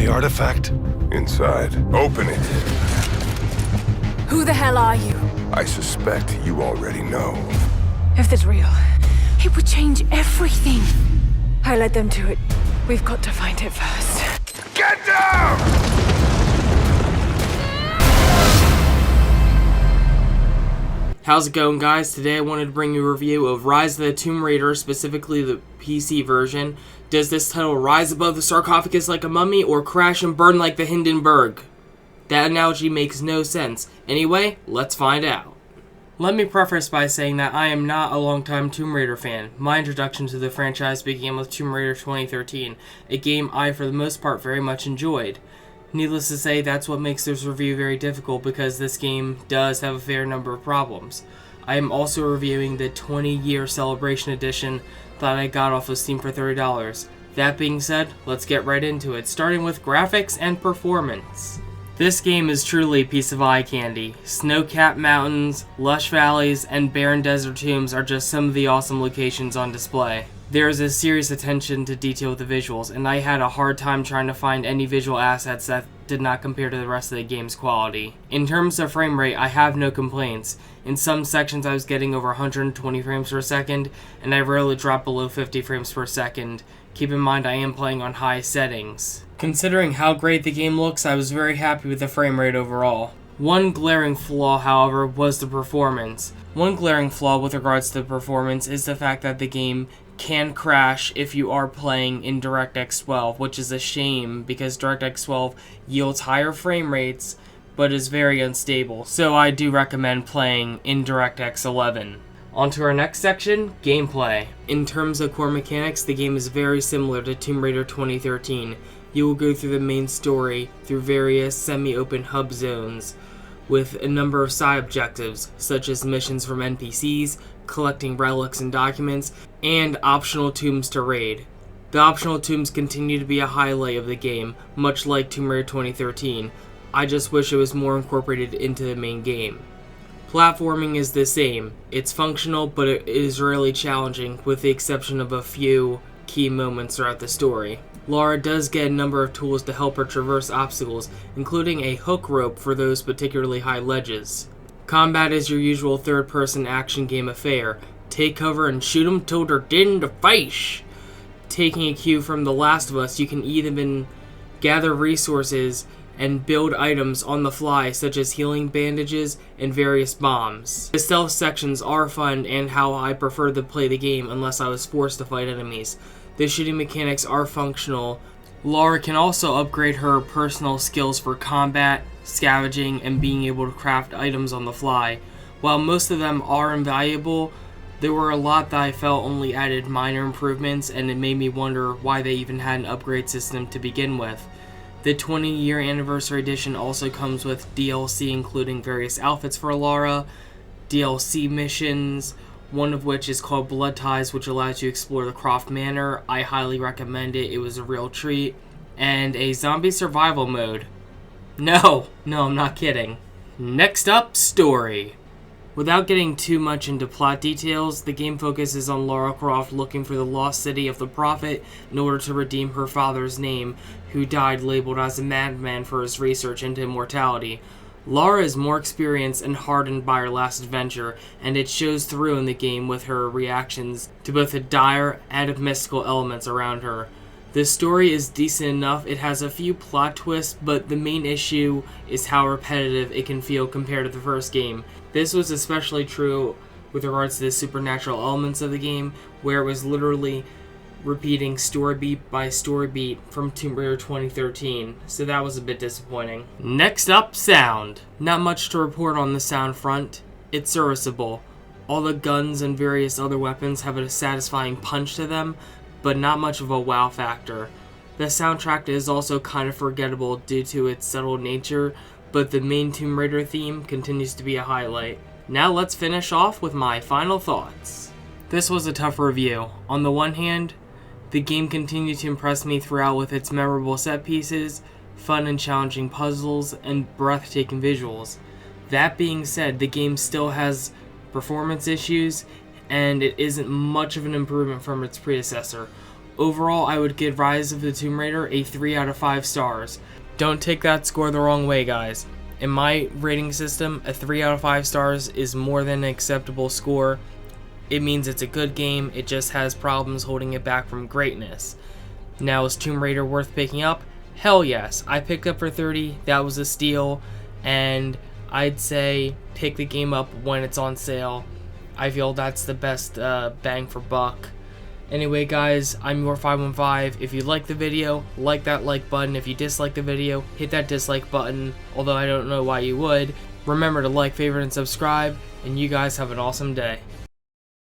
the artifact? Inside. Open it. Who the hell are you? I suspect you already know. If it's real, it would change everything. I led them to it. We've got to find it first. Get down! How's it going, guys? Today I wanted to bring you a review of Rise of the Tomb Raider, specifically the PC version. Does this title rise above the sarcophagus like a mummy or crash and burn like the Hindenburg? That analogy makes no sense. Anyway, let's find out. Let me preface by saying that I am not a longtime Tomb Raider fan. My introduction to the franchise began with Tomb Raider 2013, a game I, for the most part, very much enjoyed. Needless to say, that's what makes this review very difficult, because this game does have a fair number of problems. I am also reviewing the 20-year celebration edition that I got off of Steam for $30. That being said, let's get right into it, starting with graphics and performance. This game is truly a piece of eye candy. Snow-capped mountains, lush valleys, and barren desert tombs are just some of the awesome locations on display. There is a serious attention to detail with the visuals, and I had a hard time trying to find any visual assets that did not compare to the rest of the game's quality. In terms of frame rate, I have no complaints. In some sections I was getting over 120 frames per second, and I rarely dropped below 50 frames per second. Keep in mind I am playing on high settings. Considering how great the game looks, I was very happy with the frame rate overall. One glaring flaw, however, was the performance. One glaring flaw with regards to the performance is the fact that the game can crash if you are playing in DirectX 12, which is a shame because DirectX 12 yields higher frame rates but is very unstable, so I do recommend playing in DirectX 11. On to our next section, gameplay. In terms of core mechanics, the game is very similar to Tomb Raider 2013. You will go through the main story through various semi-open hub zones with a number of side objectives, such as missions from NPCs, collecting relics and documents, and optional tombs to raid. The optional tombs continue to be a highlight of the game, much like Tomb Raider 2013. I just wish it was more incorporated into the main game. Platforming is the same. It's functional, but it is really challenging, with the exception of a few key moments throughout the story. Lara does get a number of tools to help her traverse obstacles, including a hook rope for those particularly high ledges. Combat is your usual third-person action game affair. Take cover and shoot them till they're dead in the face. Taking a cue from The Last of Us, you can even gather resources and build items on the fly, such as healing bandages and various bombs. The stealth sections are fun and how I prefer to play the game unless I was forced to fight enemies. The shooting mechanics are functional. Lara can also upgrade her personal skills for combat, scavenging, and being able to craft items on the fly. While most of them are invaluable, there were a lot that I felt only added minor improvements, and it made me wonder why they even had an upgrade system to begin with. The 20-year anniversary edition also comes with DLC, including various outfits for Lara, DLC missions, one of which is called Blood Ties, which allows you to explore the Croft Manor. I highly recommend it. It was a real treat. And a zombie survival mode. No, I'm not kidding. Next up, story. Without getting too much into plot details, the game focuses on Lara Croft looking for the lost city of the Prophet in order to redeem her father's name, who died labeled as a madman for his research into immortality. Lara is more experienced and hardened by her last adventure, and it shows through in the game with her reactions to both the dire and mystical elements around her. The story is decent enough. It has a few plot twists, but the main issue is how repetitive it can feel compared to the first game. This was especially true with regards to the supernatural elements of the game, where it was literally repeating story beat by story beat from Tomb Raider 2013, so that was a bit disappointing. Next up, sound. Not much to report on the sound front. It's serviceable. All the guns and various other weapons have a satisfying punch to them, but not much of a wow factor. The soundtrack is also kind of forgettable due to its subtle nature, but the main Tomb Raider theme continues to be a highlight. Now let's finish off with my final thoughts. This was a tough review. On the one hand, the game continued to impress me throughout with its memorable set pieces, fun and challenging puzzles, and breathtaking visuals. That being said, the game still has performance issues, and it isn't much of an improvement from its predecessor. Overall, I would give Rise of the Tomb Raider a 3 out of 5 stars. Don't take that score the wrong way, guys. In my rating system, a 3 out of 5 stars is more than an acceptable score. It means it's a good game, it just has problems holding it back from greatness. Now, is Tomb Raider worth picking up? Hell yes. I picked up for 30, that was a steal, and I'd say pick the game up when it's on sale. I feel that's the best bang for buck. Anyway, guys, I'm your 515. If you like the video, like that like button. If you dislike the video, hit that dislike button, although I don't know why you would. Remember to like, favorite, and subscribe, and you guys have an awesome day.